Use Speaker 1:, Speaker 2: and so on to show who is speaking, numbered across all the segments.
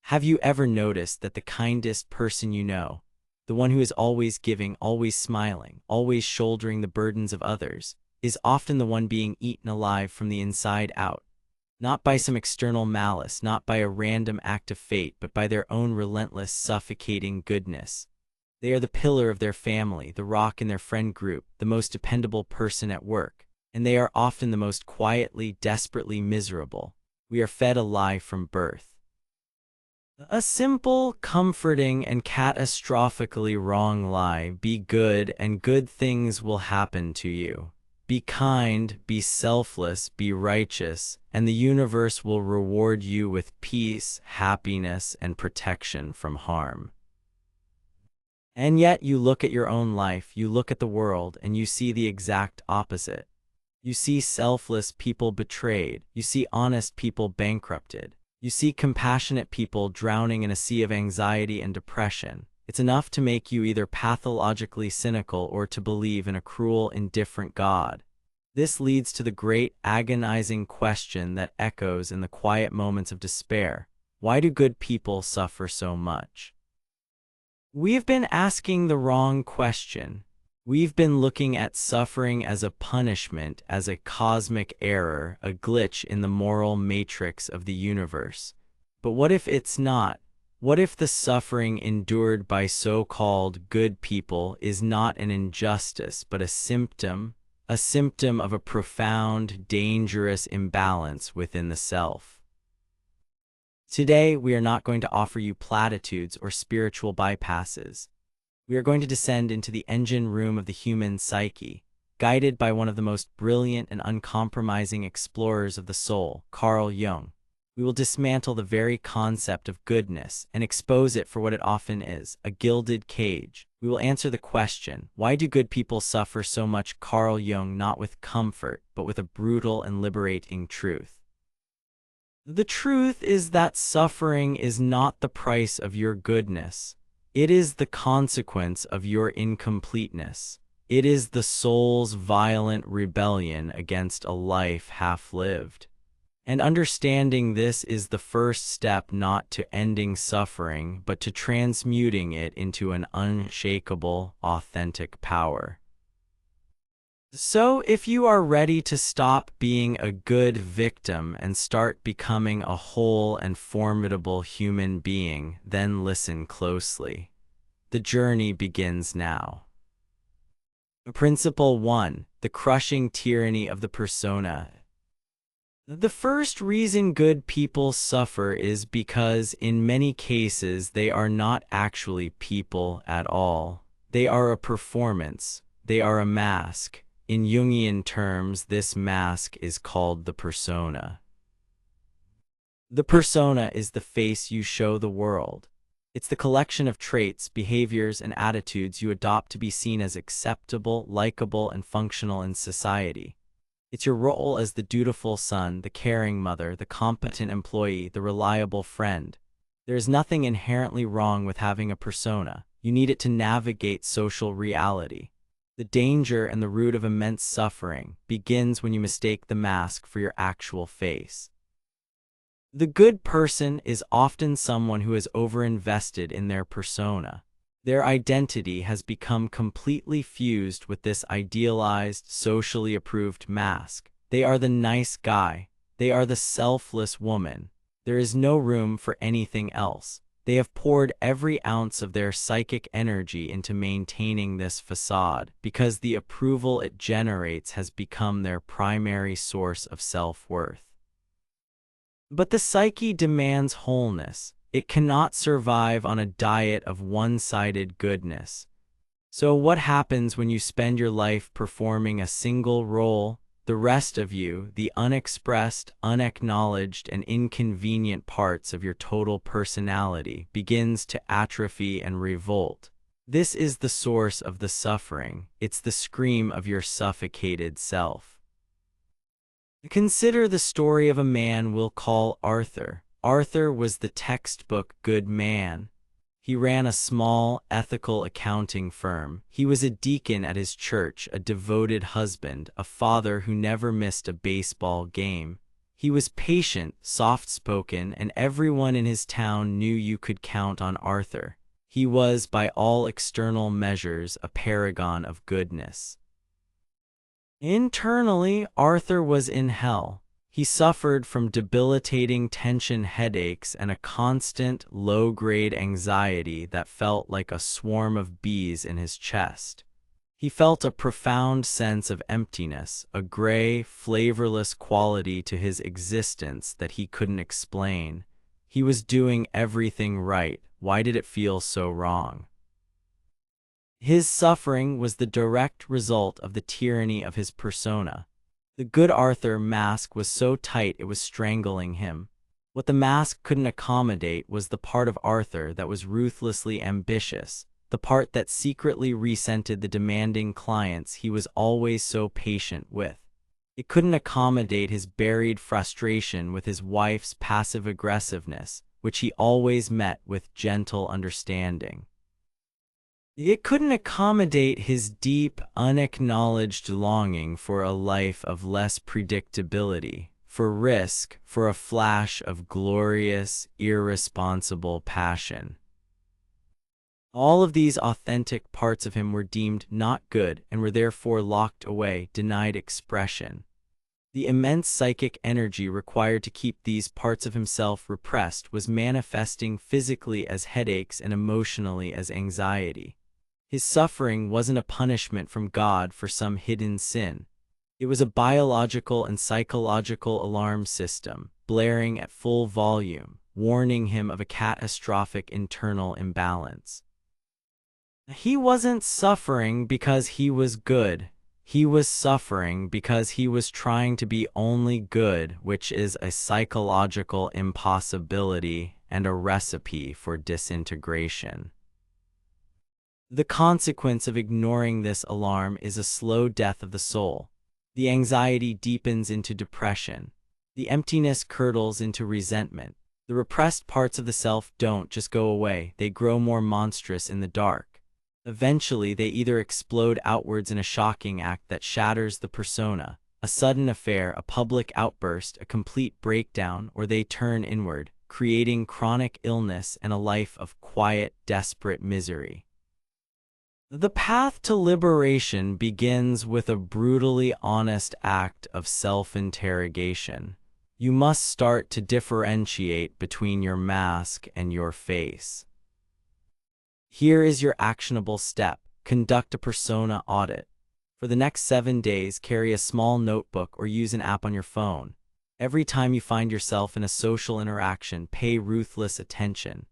Speaker 1: Have you ever noticed that the kindest person you know, the one who is always giving, always smiling, always shouldering the burdens of others, is often the one being eaten alive from the inside out? Not by some external malice, not by a random act of fate, but by their own relentless, suffocating goodness. They are the pillar of their family, the rock in their friend group, the most dependable person at work, and they are often the most quietly, desperately miserable. We are fed a lie from birth. A simple, comforting, and catastrophically wrong lie: be good and good things will happen to you. Be kind, be selfless, be righteous, and the universe will reward you with peace, happiness, and protection from harm. And yet you look at your own life, you look at the world, and you see the exact opposite. You see selfless people betrayed, you see honest people bankrupted, you see compassionate people drowning in a sea of anxiety and depression. It's enough to make you either pathologically cynical or to believe in a cruel, indifferent God. This leads to the great, agonizing question that echoes in the quiet moments of despair: why do good people suffer so much? We've been asking the wrong question. We've been looking at suffering as a punishment, as a cosmic error, a glitch in the moral matrix of the universe. But what if it's not? What if the suffering endured by so-called good people is not an injustice, but a symptom of a profound, dangerous imbalance within the self? Today, we are not going to offer you platitudes or spiritual bypasses. We are going to descend into the engine room of the human psyche, guided by one of the most brilliant and uncompromising explorers of the soul, Carl Jung. We will dismantle the very concept of goodness and expose it for what it often is: a gilded cage. We will answer the question, why do good people suffer so much? Carl Jung, not with comfort, but with a brutal and liberating truth. The truth is that suffering is not the price of your goodness. It is the consequence of your incompleteness. It is the soul's violent rebellion against a life half-lived. And understanding this is the first step, not to ending suffering, but to transmuting it into an unshakable, authentic power. So, if you are ready to stop being a good victim and start becoming a whole and formidable human being, then listen closely. The journey begins now. Principle 1: the crushing tyranny of the persona. The first reason good people suffer is because, in many cases, they are not actually people at all. They are a performance. They are a mask. In Jungian terms, this mask is called the persona. The persona is the face you show the world. It's the collection of traits, behaviors, and attitudes you adopt to be seen as acceptable, likable, and functional in society. It's your role as the dutiful son, the caring mother, the competent employee, the reliable friend. There is nothing inherently wrong with having a persona. You need it to navigate social reality. The danger and the root of immense suffering begins when you mistake the mask for your actual face. The good person is often someone who has overinvested in their persona. Their identity has become completely fused with this idealized, socially approved mask. They are the nice guy. They are the selfless woman. There is no room for anything else. They have poured every ounce of their psychic energy into maintaining this facade because the approval it generates has become their primary source of self-worth. But the psyche demands wholeness. It cannot survive on a diet of one-sided goodness. So what happens when you spend your life performing a single role? The rest of you, the unexpressed, unacknowledged, and inconvenient parts of your total personality, begins to atrophy and revolt. This is the source of the suffering. It's the scream of your suffocated self. Consider the story of a man we'll call Arthur. Arthur was the textbook good man. He ran a small, ethical accounting firm. He was a deacon at his church, a devoted husband, a father who never missed a baseball game. He was patient, soft-spoken, and everyone in his town knew you could count on Arthur. He was, by all external measures, a paragon of goodness. Internally, Arthur was in hell. He suffered from debilitating tension headaches and a constant, low-grade anxiety that felt like a swarm of bees in his chest. He felt a profound sense of emptiness, a gray, flavorless quality to his existence that he couldn't explain. He was doing everything right. Why did it feel so wrong? His suffering was the direct result of the tyranny of his persona. The good Arthur mask was so tight it was strangling him. What the mask couldn't accommodate was the part of Arthur that was ruthlessly ambitious, the part that secretly resented the demanding clients he was always so patient with. It couldn't accommodate his buried frustration with his wife's passive aggressiveness, which he always met with gentle understanding. It couldn't accommodate his deep, unacknowledged longing for a life of less predictability, for risk, for a flash of glorious, irresponsible passion. All of these authentic parts of him were deemed not good and were therefore locked away, denied expression. The immense psychic energy required to keep these parts of himself repressed was manifesting physically as headaches and emotionally as anxiety. His suffering wasn't a punishment from God for some hidden sin. It was a biological and psychological alarm system, blaring at full volume, warning him of a catastrophic internal imbalance. He wasn't suffering because he was good. He was suffering because he was trying to be only good, which is a psychological impossibility and a recipe for disintegration. The consequence of ignoring this alarm is a slow death of the soul. The anxiety deepens into depression. The emptiness curdles into resentment. The repressed parts of the self don't just go away, they grow more monstrous in the dark. Eventually, they either explode outwards in a shocking act that shatters the persona, a sudden affair, a public outburst, a complete breakdown, or they turn inward, creating chronic illness and a life of quiet, desperate misery. The path to liberation begins with a brutally honest act of self-interrogation. You must start to differentiate between your mask and your face. Here is your actionable step. Conduct a persona audit. For the next 7 days, carry a small notebook or use an app on your phone. Every time you find yourself in a social interaction, pay ruthless attention.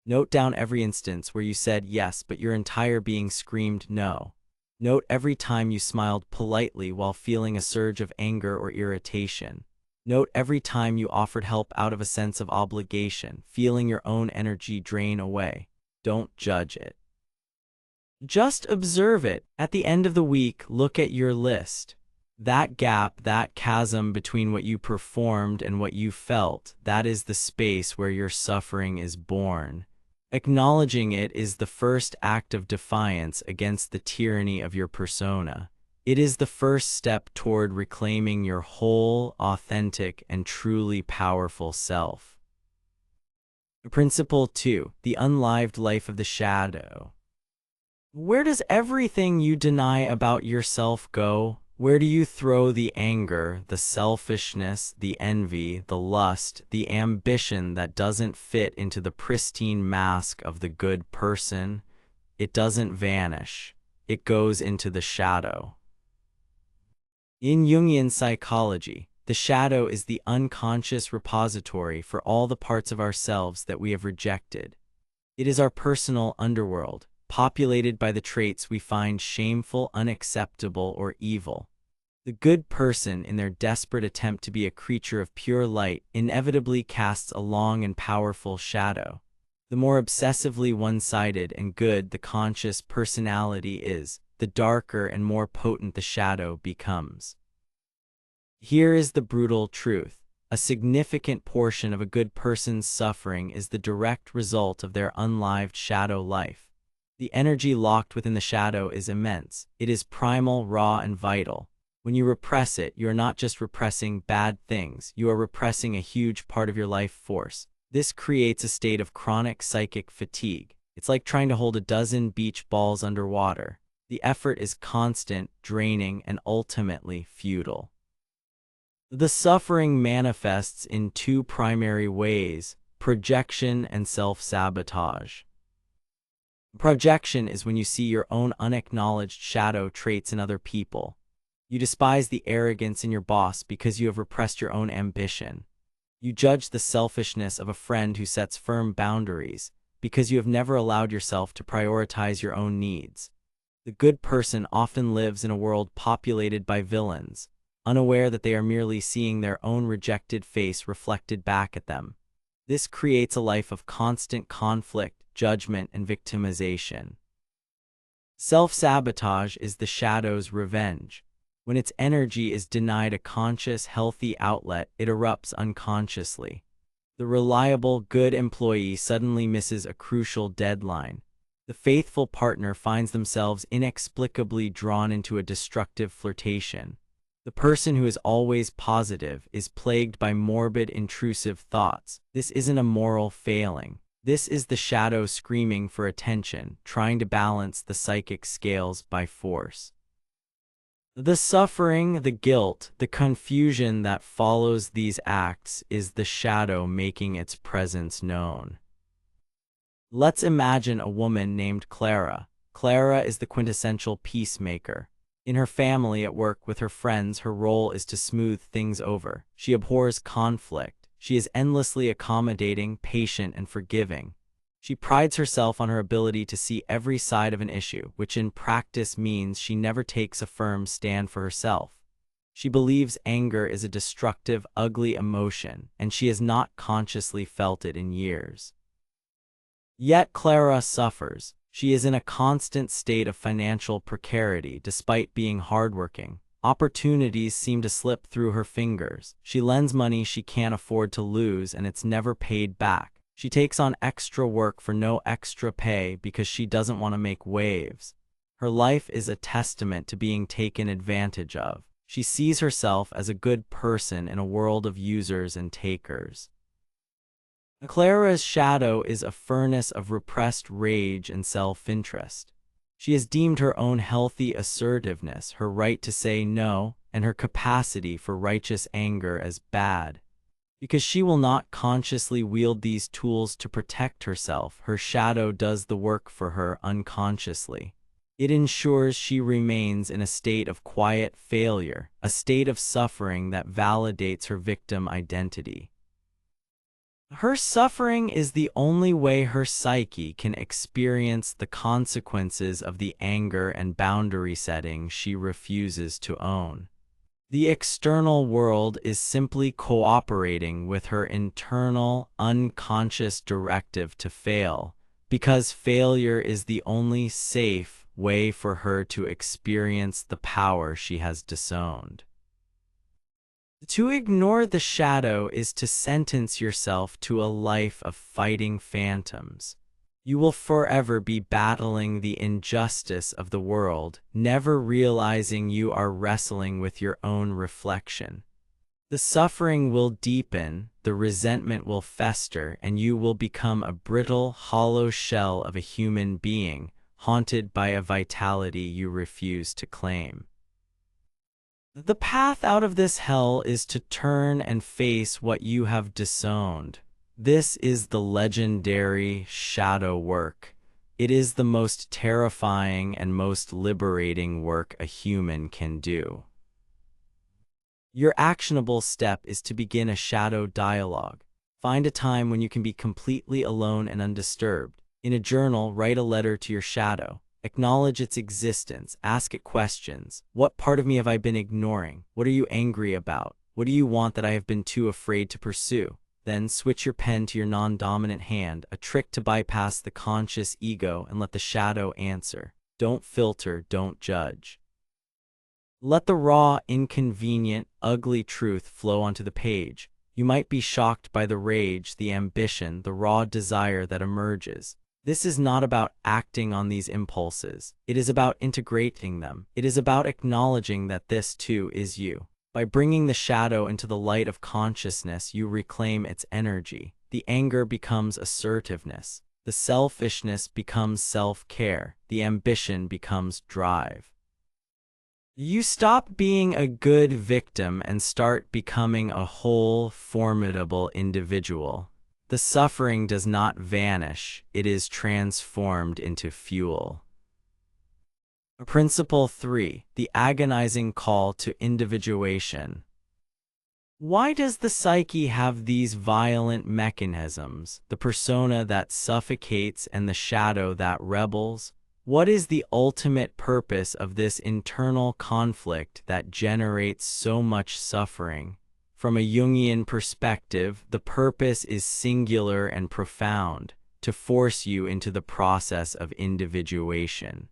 Speaker 1: Note down every instance where you said yes, but your entire being screamed no. Note every time you smiled politely while feeling a surge of anger or irritation. Note every time you offered help out of a sense of obligation, feeling your own energy drain away. Don't judge it. Just observe it. At the end of the week, look at your list. That gap, that chasm between what you performed and what you felt, that is the space where your suffering is born. Acknowledging it is the first act of defiance against the tyranny of your persona. It is the first step toward reclaiming your whole, authentic, and truly powerful self. Principle 2. The unlived life of the shadow. Where does everything you deny about yourself go? Where do you throw the anger, the selfishness, the envy, the lust, the ambition that doesn't fit into the pristine mask of the good person? It doesn't vanish. It goes into the shadow. In Jungian psychology, the shadow is the unconscious repository for all the parts of ourselves that we have rejected. It is our personal underworld, populated by the traits we find shameful, unacceptable, or evil. The good person, in their desperate attempt to be a creature of pure light, inevitably casts a long and powerful shadow. The more obsessively one-sided and good the conscious personality is, the darker and more potent the shadow becomes. Here is the brutal truth. A significant portion of a good person's suffering is the direct result of their unlived shadow life. The energy locked within the shadow is immense. It is primal, raw, and vital. When you repress it, you are not just repressing bad things, you are repressing a huge part of your life force. This creates a state of chronic psychic fatigue. It's like trying to hold a dozen beach balls underwater. The effort is constant, draining, and ultimately futile. The suffering manifests in two primary ways: projection and self-sabotage. Projection is when you see your own unacknowledged shadow traits in other people. You despise the arrogance in your boss because you have repressed your own ambition. You judge the selfishness of a friend who sets firm boundaries because you have never allowed yourself to prioritize your own needs. The good person often lives in a world populated by villains, unaware that they are merely seeing their own rejected face reflected back at them. This creates a life of constant conflict, judgment, and victimization. Self-sabotage is the shadow's revenge. When its energy is denied a conscious, healthy outlet, it erupts unconsciously. The reliable, good employee suddenly misses a crucial deadline. The faithful partner finds themselves inexplicably drawn into a destructive flirtation. The person who is always positive is plagued by morbid, intrusive thoughts. This isn't a moral failing. This is the shadow screaming for attention, trying to balance the psychic scales by force. The suffering, the guilt, the confusion that follows these acts is the shadow making its presence known. Let's imagine a woman named Clara. Clara is the quintessential peacemaker. In her family, at work, with her friends, her role is to smooth things over. She abhors conflict. She is endlessly accommodating, patient, and forgiving. She prides herself on her ability to see every side of an issue, which in practice means she never takes a firm stand for herself. She believes anger is a destructive, ugly emotion, and she has not consciously felt it in years. Yet Clara suffers. She is in a constant state of financial precarity despite being hardworking. Opportunities seem to slip through her fingers. She lends money she can't afford to lose, and it's never paid back. She takes on extra work for no extra pay because she doesn't want to make waves. Her life is a testament to being taken advantage of. She sees herself as a good person in a world of users and takers. Clara's shadow is a furnace of repressed rage and self-interest. She has deemed her own healthy assertiveness, her right to say no, and her capacity for righteous anger as bad. Because she will not consciously wield these tools to protect herself, her shadow does the work for her unconsciously. It ensures she remains in a state of quiet failure, a state of suffering that validates her victim identity. Her suffering is the only way her psyche can experience the consequences of the anger and boundary setting she refuses to own. The external world is simply cooperating with her internal, unconscious directive to fail, because failure is the only safe way for her to experience the power she has disowned. To ignore the shadow is to sentence yourself to a life of fighting phantoms. You will forever be battling the injustice of the world, never realizing you are wrestling with your own reflection. The suffering will deepen, the resentment will fester, and you will become a brittle, hollow shell of a human being, haunted by a vitality you refuse to claim. The path out of this hell is to turn and face what you have disowned. This is the legendary shadow work. It is the most terrifying and most liberating work a human can do. Your actionable step is to begin a shadow dialogue. Find a time when you can be completely alone and undisturbed. In a journal, write a letter to your shadow. Acknowledge its existence. Ask it questions. What part of me have I been ignoring? What are you angry about? What do you want that I have been too afraid to pursue? Then switch your pen to your non-dominant hand, a trick to bypass the conscious ego and let the shadow answer. Don't filter, don't judge. Let the raw, inconvenient, ugly truth flow onto the page. You might be shocked by the rage, the ambition, the raw desire that emerges. This is not about acting on these impulses. It is about integrating them. It is about acknowledging that this too is you. By bringing the shadow into the light of consciousness, you reclaim its energy. The anger becomes assertiveness. The selfishness becomes self-care. The ambition becomes drive. You stop being a good victim and start becoming a whole, formidable individual. The suffering does not vanish, it is transformed into fuel. Principle 3. The agonizing call to individuation. Why does the psyche have these violent mechanisms, the persona that suffocates and the shadow that rebels? What is the ultimate purpose of this internal conflict that generates so much suffering? From a Jungian perspective, the purpose is singular and profound, to force you into the process of individuation.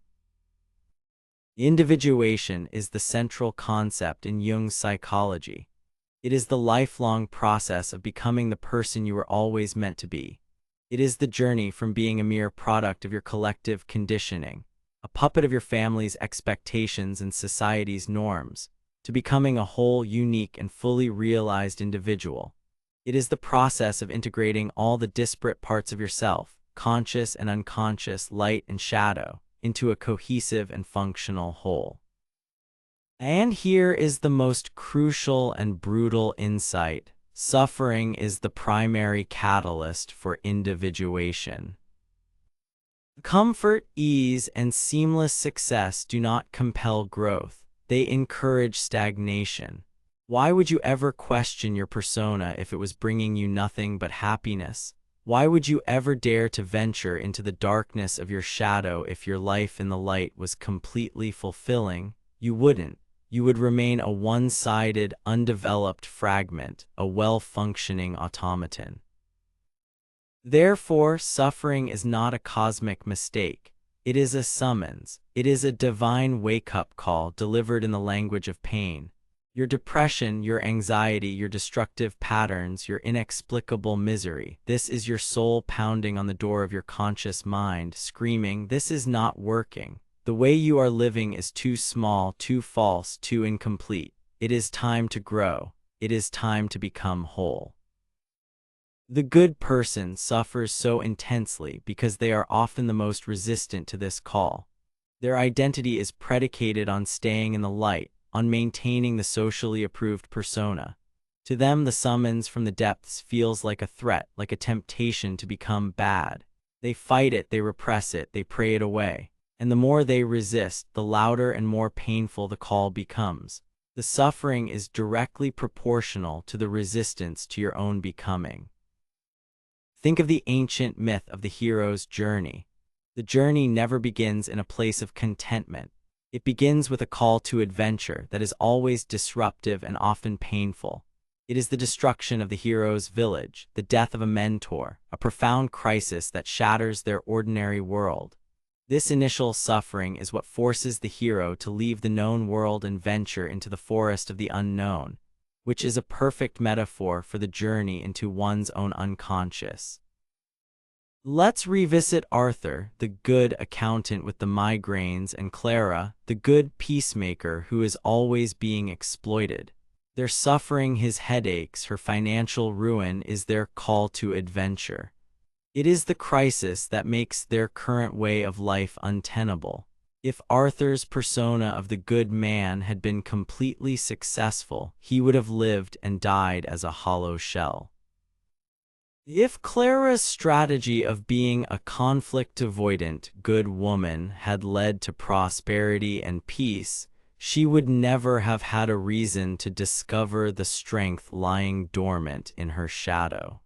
Speaker 1: Individuation is the central concept in Jung's psychology. It is the lifelong process of becoming the person you were always meant to be. It is the journey from being a mere product of your collective conditioning, a puppet of your family's expectations and society's norms, to becoming a whole, unique, and fully realized individual. It is the process of integrating all the disparate parts of yourself, conscious and unconscious, light and shadow, into a cohesive and functional whole. And here is the most crucial and brutal insight. Suffering is the primary catalyst for individuation. Comfort, ease, and seamless success do not compel growth. They encourage stagnation. Why would you ever question your persona if it was bringing you nothing but happiness? Why would you ever dare to venture into the darkness of your shadow if your life in the light was completely fulfilling? You wouldn't. You would remain a one-sided, undeveloped fragment, a well-functioning automaton. Therefore, suffering is not a cosmic mistake. It is a summons. It is a divine wake-up call delivered in the language of pain. Your depression, your anxiety, your destructive patterns, your inexplicable misery. This is your soul pounding on the door of your conscious mind, screaming, "This is not working. The way you are living is too small, too false, too incomplete. It is time to grow. It is time to become whole." The good person suffers so intensely because they are often the most resistant to this call. Their identity is predicated on staying in the light, on maintaining the socially approved persona. To them, the summons from the depths feels like a threat, like a temptation to become bad. They fight it, they repress it, they pray it away. And the more they resist, the louder and more painful the call becomes. The suffering is directly proportional to the resistance to your own becoming. Think of the ancient myth of the hero's journey. The journey never begins in a place of contentment. It begins with a call to adventure that is always disruptive and often painful. It is the destruction of the hero's village, the death of a mentor, a profound crisis that shatters their ordinary world. This initial suffering is what forces the hero to leave the known world and venture into the forest of the unknown, which is a perfect metaphor for the journey into one's own unconscious. Let's revisit Arthur, the good accountant with the migraines, and Clara, the good peacemaker who is always being exploited. Their suffering, his headaches, her financial ruin, is their call to adventure. It is the crisis that makes their current way of life untenable. If Arthur's persona of the good man had been completely successful, he would have lived and died as a hollow shell. If Clara's strategy of being a conflict-avoidant good woman had led to prosperity and peace, she would never have had a reason to discover the strength lying dormant in her shadow.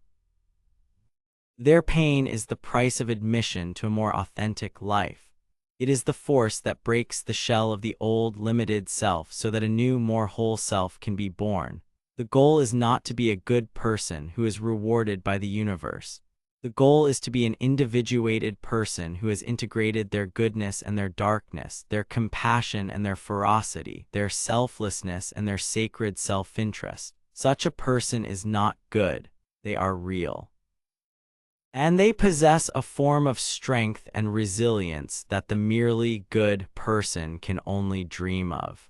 Speaker 1: Their pain is the price of admission to a more authentic life. It is the force that breaks the shell of the old, limited self so that a new, more whole self can be born. The goal is not to be a good person who is rewarded by the universe. The goal is to be an individuated person who has integrated their goodness and their darkness, their compassion and their ferocity, their selflessness and their sacred self-interest. Such a person is not good. They are real. and they possess a form of strength and resilience that the merely good person can only dream of.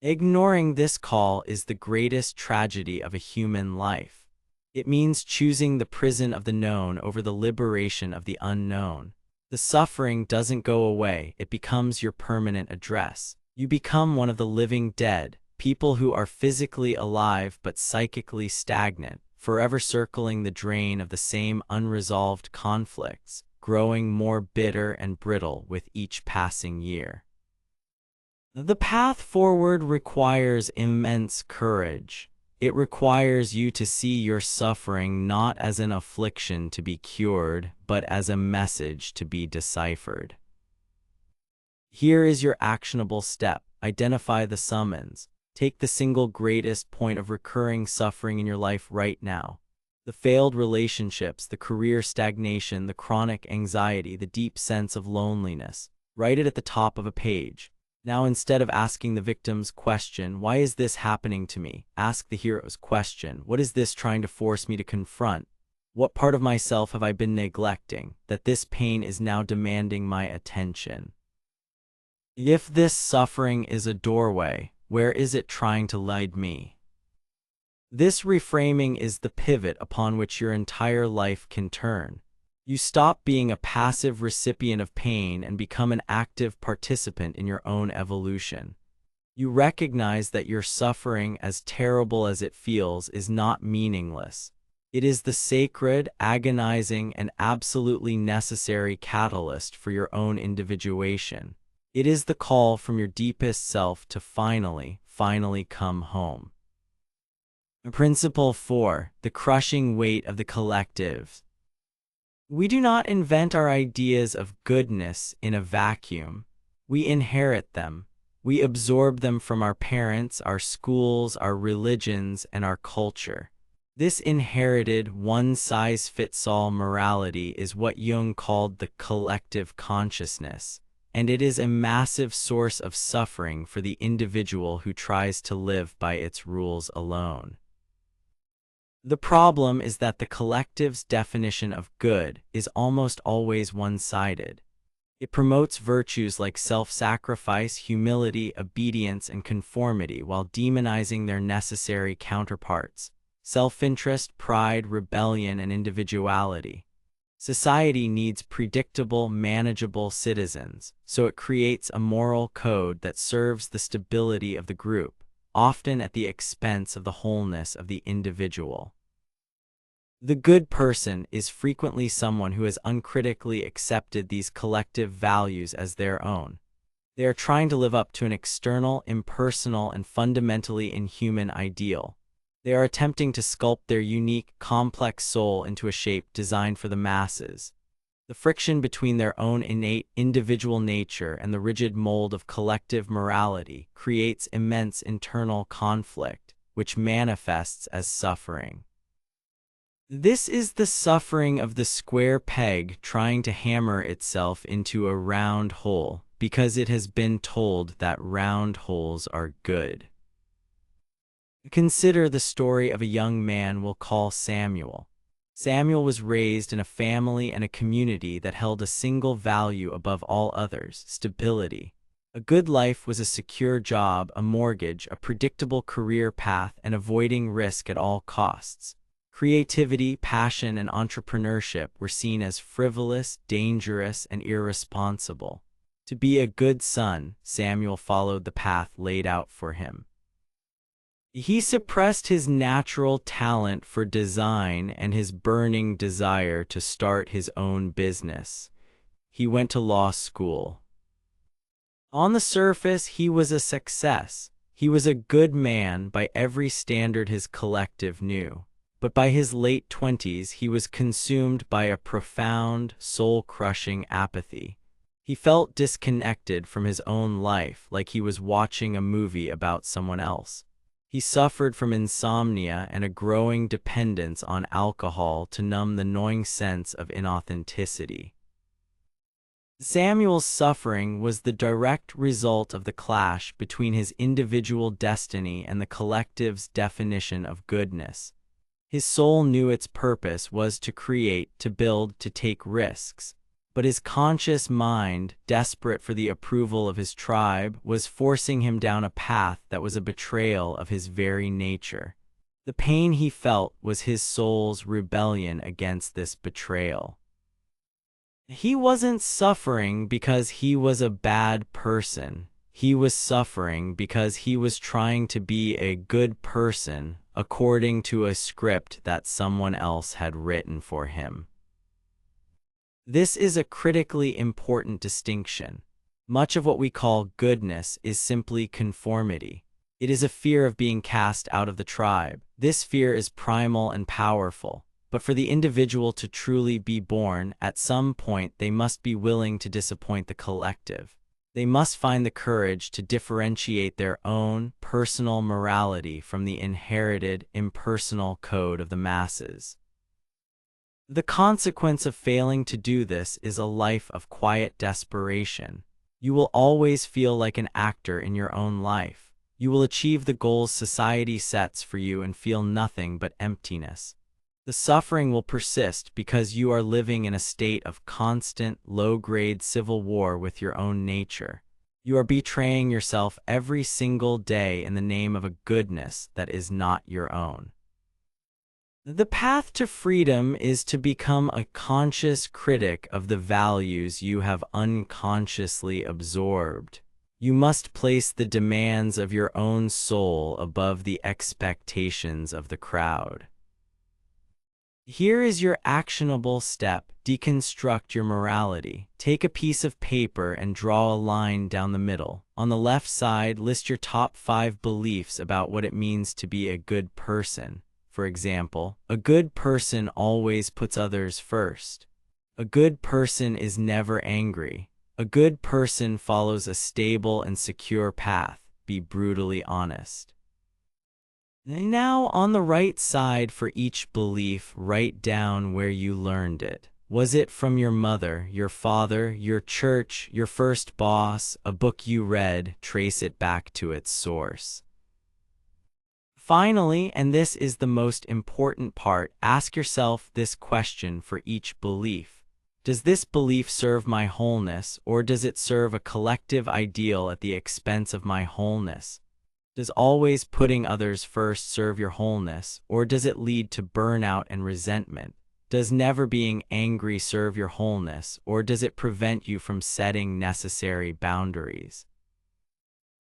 Speaker 1: Ignoring this call is the greatest tragedy of a human life. It means choosing the prison of the known over the liberation of the unknown. The suffering doesn't go away, it becomes your permanent address. You become one of the living dead, people who are physically alive but psychically stagnant, forever circling the drain of the same unresolved conflicts, growing more bitter and brittle with each passing year. The path forward requires immense courage. It requires you to see your suffering not as an affliction to be cured, but as a message to be deciphered. Here is your actionable step. Identify the summons. Take the single greatest point of recurring suffering in your life right now. The failed relationships, the career stagnation, the chronic anxiety, the deep sense of loneliness. Write it at the top of a page. Now, instead of asking the victim's question, "Why is this happening to me?" ask the hero's question, "What is this trying to force me to confront? What part of myself have I been neglecting, that this pain is now demanding my attention?" If this suffering is a doorway, where is it trying to lead me? This reframing is the pivot upon which your entire life can turn. You stop being a passive recipient of pain and become an active participant in your own evolution. You recognize that your suffering, as terrible as it feels, is not meaningless. It is the sacred, agonizing, and absolutely necessary catalyst for your own individuation. It is the call from your deepest self to finally come home. Principle 4. The crushing weight of the collective. We do not invent our ideas of goodness in a vacuum. We inherit them. We absorb them from our parents, our schools, our religions, and our culture. This inherited one-size-fits-all morality is what Jung called the collective consciousness, and it is a massive source of suffering for the individual who tries to live by its rules alone. The problem is that the collective's definition of good is almost always one-sided. It promotes virtues like self-sacrifice, humility, obedience, and conformity while demonizing their necessary counterparts: self-interest, pride, rebellion, and individuality. Society needs predictable, manageable citizens, so it creates a moral code that serves the stability of the group, often at the expense of the wholeness of the individual. The good person is frequently someone who has uncritically accepted these collective values as their own. They are trying to live up to an external, impersonal, and fundamentally inhuman ideal. They are attempting to sculpt their unique, complex soul into a shape designed for the masses. The friction between their own innate, individual nature and the rigid mold of collective morality creates immense internal conflict, which manifests as suffering. This is the suffering of the square peg trying to hammer itself into a round hole because it has been told that round holes are good. Consider the story of a young man we'll call Samuel. Samuel was raised in a family and a community that held a single value above all others: stability. A good life was a secure job, a mortgage, a predictable career path, and avoiding risk at all costs. Creativity, passion, and entrepreneurship were seen as frivolous, dangerous, and irresponsible. To be a good son, Samuel followed the path laid out for him. He suppressed his natural talent for design and his burning desire to start his own business. He went to law school. On the surface, he was a success. He was a good man by every standard his collective knew. But by his late 20s, he was consumed by a profound, soul-crushing apathy. He felt disconnected from his own life, like he was watching a movie about someone else. He suffered from insomnia and a growing dependence on alcohol to numb the gnawing sense of inauthenticity. Samuel's suffering was the direct result of the clash between his individual destiny and the collective's definition of goodness. His soul knew its purpose was to create, to build, to take risks. But his conscious mind, desperate for the approval of his tribe, was forcing him down a path that was a betrayal of his very nature. The pain he felt was his soul's rebellion against this betrayal. He wasn't suffering because he was a bad person. He was suffering because he was trying to be a good person according to a script that someone else had written for him. This is a critically important distinction. Much of what we call goodness is simply conformity. It is a fear of being cast out of the tribe. This fear is primal and powerful, but for the individual to truly be born, at some point they must be willing to disappoint the collective. They must find the courage to differentiate their own personal morality from the inherited, impersonal code of the masses. The consequence of failing to do this is a life of quiet desperation. You will always feel like an actor in your own life. You will achieve the goals society sets for you and feel nothing but emptiness. The suffering will persist because you are living in a state of constant, low-grade civil war with your own nature. You are betraying yourself every single day in the name of a goodness that is not your own. The path to freedom is to become a conscious critic of the values you have unconsciously absorbed. You must place the demands of your own soul above the expectations of the crowd. Here is your actionable step. Deconstruct your morality. Take a piece of paper and draw a line down the middle. On the left side, list your top 5 beliefs about what it means to be a good person. For example, a good person always puts others first. A good person is never angry. A good person follows a stable and secure path. Be brutally honest. Now, on the right side for each belief, write down where you learned it. Was it from your mother, your father, your church, your first boss, a book you read? Trace it back to its source. Finally, and this is the most important part, ask yourself this question for each belief. Does this belief serve my wholeness, or does it serve a collective ideal at the expense of my wholeness? Does always putting others first serve your wholeness, or does it lead to burnout and resentment? Does never being angry serve your wholeness, or does it prevent you from setting necessary boundaries?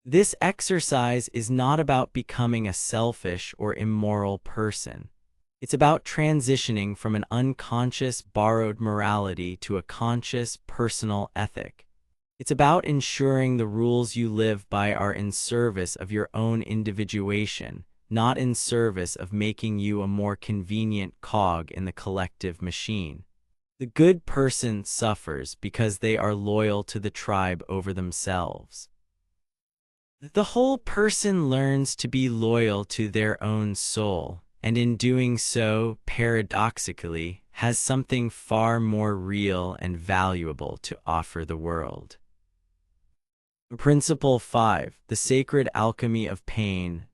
Speaker 1: This exercise is not about becoming a selfish or immoral person. It's about transitioning from an unconscious, borrowed morality to a conscious, personal ethic. It's about ensuring the rules you live by are in service of your own individuation, not in service of making you a more convenient cog in the collective machine. The good person suffers because they are loyal to the tribe over themselves. The whole person learns to be loyal to their own soul, and in doing so, paradoxically, has something far more real and valuable to offer the world. Principle 5. The Sacred Alchemy of Pain.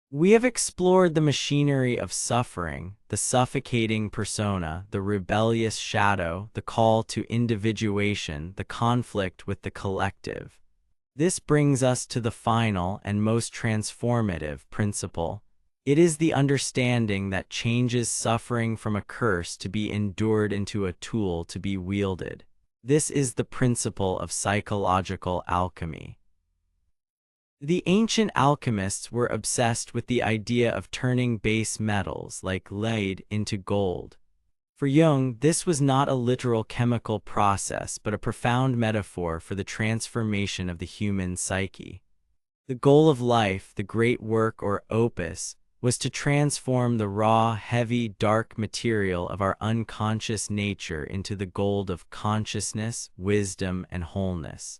Speaker 1: We have explored the machinery of suffering, the suffocating persona, the rebellious shadow, the call to individuation, the conflict with the collective. This brings us to the final and most transformative principle. It is the understanding that changes suffering from a curse to be endured into a tool to be wielded. This is the principle of psychological alchemy. The ancient alchemists were obsessed with the idea of turning base metals like lead into gold. For Jung, this was not a literal chemical process but a profound metaphor for the transformation of the human psyche. The goal of life, the great work or opus, was to transform the raw, heavy, dark material of our unconscious nature into the gold of consciousness, wisdom, and wholeness.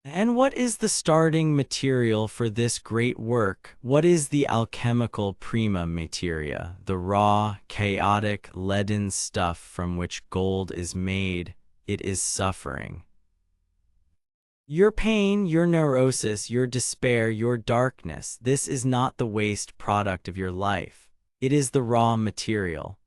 Speaker 1: And what is the starting material for this great work? What is the alchemical prima materia, the raw, chaotic, leaden stuff from which gold is made? It is suffering. Your pain, your neurosis, your despair, your darkness, this is not the waste product of your life. It is the raw material.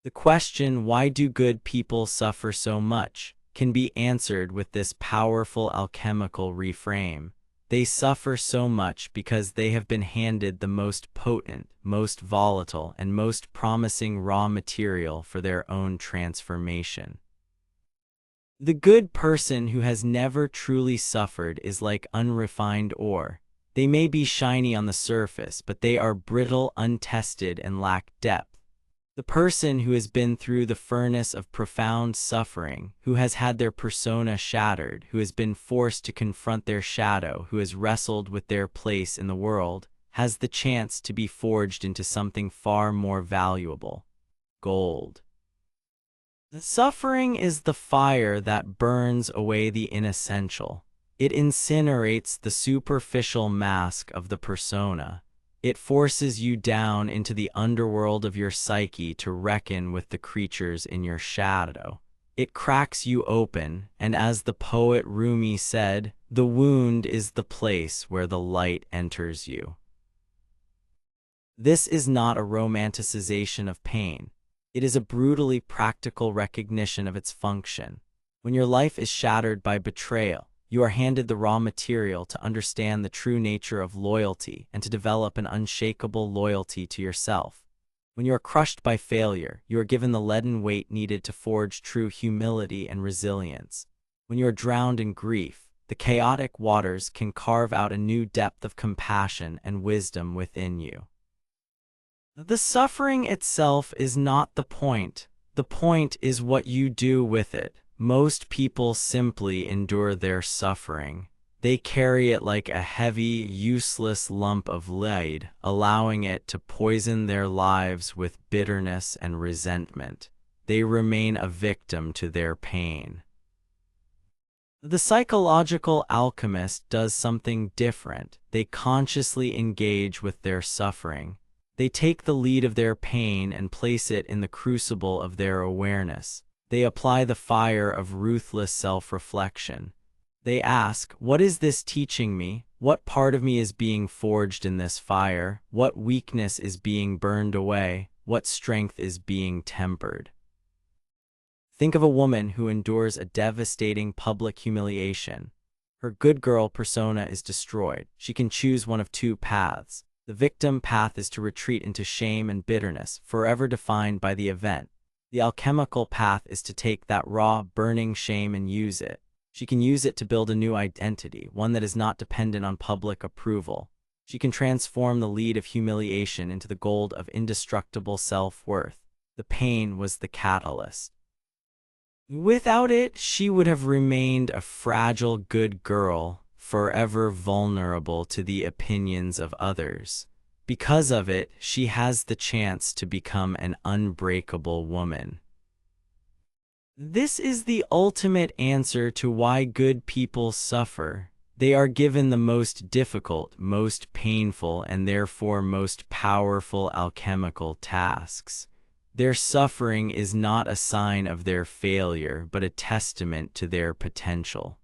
Speaker 1: The question, why do good people suffer so much, can be answered with this powerful alchemical reframe. They suffer so much because they have been handed the most potent, most volatile, and most promising raw material for their own transformation. The good person who has never truly suffered is like unrefined ore. They may be shiny on the surface, but they are brittle, untested, and lack depth. The person who has been through the furnace of profound suffering, who has had their persona shattered, who has been forced to confront their shadow, who has wrestled with their place in the world, has the chance to be forged into something far more valuable: gold. The suffering is the fire that burns away the inessential. It incinerates the superficial mask of the persona. It forces you down into the underworld of your psyche to reckon with the creatures in your shadow. It cracks you open, and as the poet Rumi said, the wound is the place where the light enters you. This is not a romanticization of pain. It is a brutally practical recognition of its function. When your life is shattered by betrayal, you are handed the raw material to understand the true nature of loyalty and to develop an unshakable loyalty to yourself. When you are crushed by failure, you are given the leaden weight needed to forge true humility and resilience. When you are drowned in grief, the chaotic waters can carve out a new depth of compassion and wisdom within you. The suffering itself is not the point. The point is what you do with it. Most people simply endure their suffering. They carry it like a heavy, useless lump of lead, allowing it to poison their lives with bitterness and resentment. They remain a victim to their pain. The psychological alchemist does something different. They consciously engage with their suffering. They take the lead of their pain and place it in the crucible of their awareness. They apply the fire of ruthless self-reflection. They ask, what is this teaching me? What part of me is being forged in this fire? What weakness is being burned away? What strength is being tempered? Think of a woman who endures a devastating public humiliation. Her good girl persona is destroyed. She can choose one of two paths. The victim path is to retreat into shame and bitterness, forever defined by the event. The alchemical path is to take that raw, burning shame and use it. She can use it to build a new identity, one that is not dependent on public approval. She can transform the lead of humiliation into the gold of indestructible self-worth. The pain was the catalyst. Without it, she would have remained a fragile good girl, forever vulnerable to the opinions of others. Because of it, she has the chance to become an unbreakable woman. This is the ultimate answer to why good people suffer. They are given the most difficult, most painful, and therefore most powerful alchemical tasks. Their suffering is not a sign of their failure, but a testament to their potential.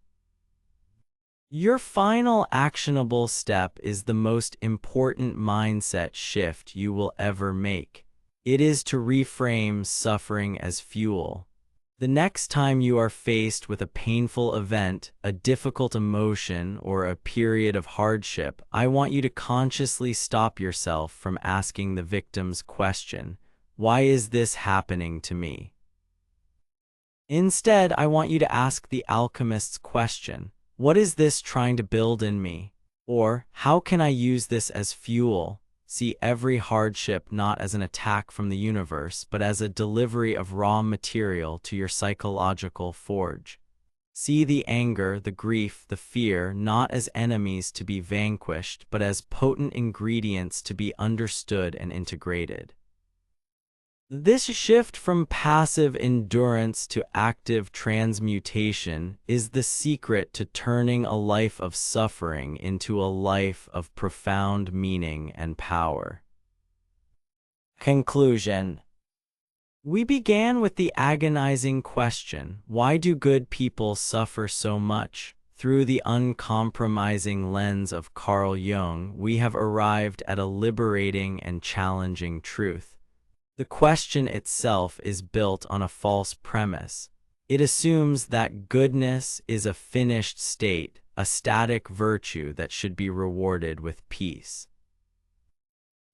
Speaker 1: Your final actionable step is the most important mindset shift you will ever make. It is to reframe suffering as fuel. The next time you are faced with a painful event, a difficult emotion, or a period of hardship, I want you to consciously stop yourself from asking the victim's question, "Why is this happening to me?" Instead, I want you to ask the alchemist's question, "What is this trying to build in me?" Or, "How can I use this as fuel?" See every hardship not as an attack from the universe, but as a delivery of raw material to your psychological forge. See the anger, the grief, the fear not as enemies to be vanquished, but as potent ingredients to be understood and integrated. This shift from passive endurance to active transmutation is the secret to turning a life of suffering into a life of profound meaning and power. Conclusion. We began with the agonizing question, why do good people suffer so much? Through the uncompromising lens of Carl Jung, we have arrived at a liberating and challenging truth. The question itself is built on a false premise. It assumes that goodness is a finished state, a static virtue that should be rewarded with peace.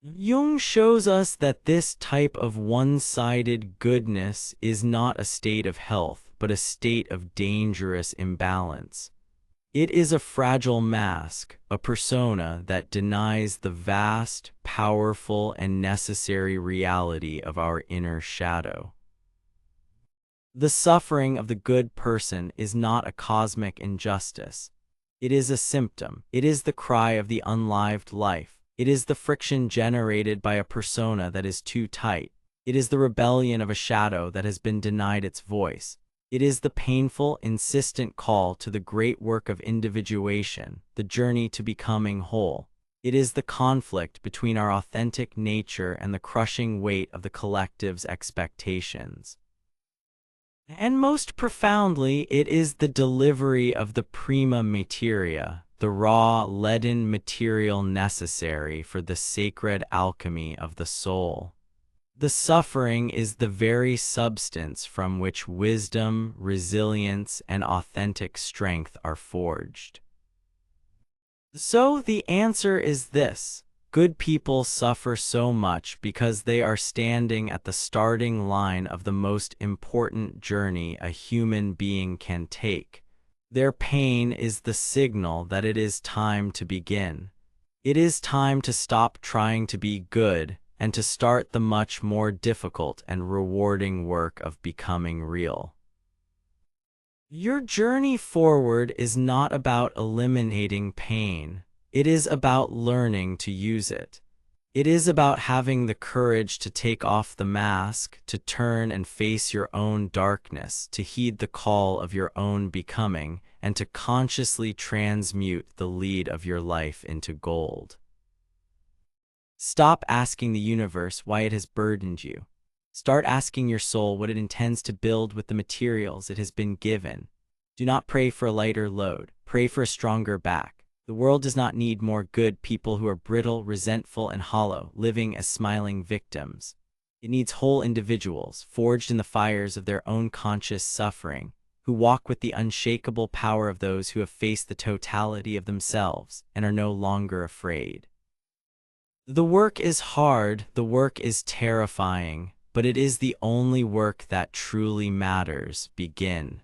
Speaker 1: Jung shows us that this type of one-sided goodness is not a state of health, but a state of dangerous imbalance. It is a fragile mask, a persona that denies the vast, powerful, and necessary reality of our inner shadow. The suffering of the good person is not a cosmic injustice. It is a symptom. It is the cry of the unlived life. It is the friction generated by a persona that is too tight. It is the rebellion of a shadow that has been denied its voice. It is the painful, insistent call to the great work of individuation, the journey to becoming whole. It is the conflict between our authentic nature and the crushing weight of the collective's expectations. And most profoundly, it is the delivery of the prima materia, the raw, leaden material necessary for the sacred alchemy of the soul. The suffering is the very substance from which wisdom, resilience, and authentic strength are forged. So the answer is this: good people suffer so much because they are standing at the starting line of the most important journey a human being can take. Their pain is the signal that it is time to begin. It is time to stop trying to be good and to start the much more difficult and rewarding work of becoming real. Your journey forward is not about eliminating pain. It is about learning to use it. It is about having the courage to take off the mask, to turn and face your own darkness, to heed the call of your own becoming, and to consciously transmute the lead of your life into gold. Stop asking the universe why it has burdened you. Start asking your soul what it intends to build with the materials it has been given. Do not pray for a lighter load. Pray for a stronger back. The world does not need more good people who are brittle, resentful, and hollow, living as smiling victims. It needs whole individuals, forged in the fires of their own conscious suffering, who walk with the unshakable power of those who have faced the totality of themselves and are no longer afraid. The work is hard, the work is terrifying, but it is the only work that truly matters. Begin.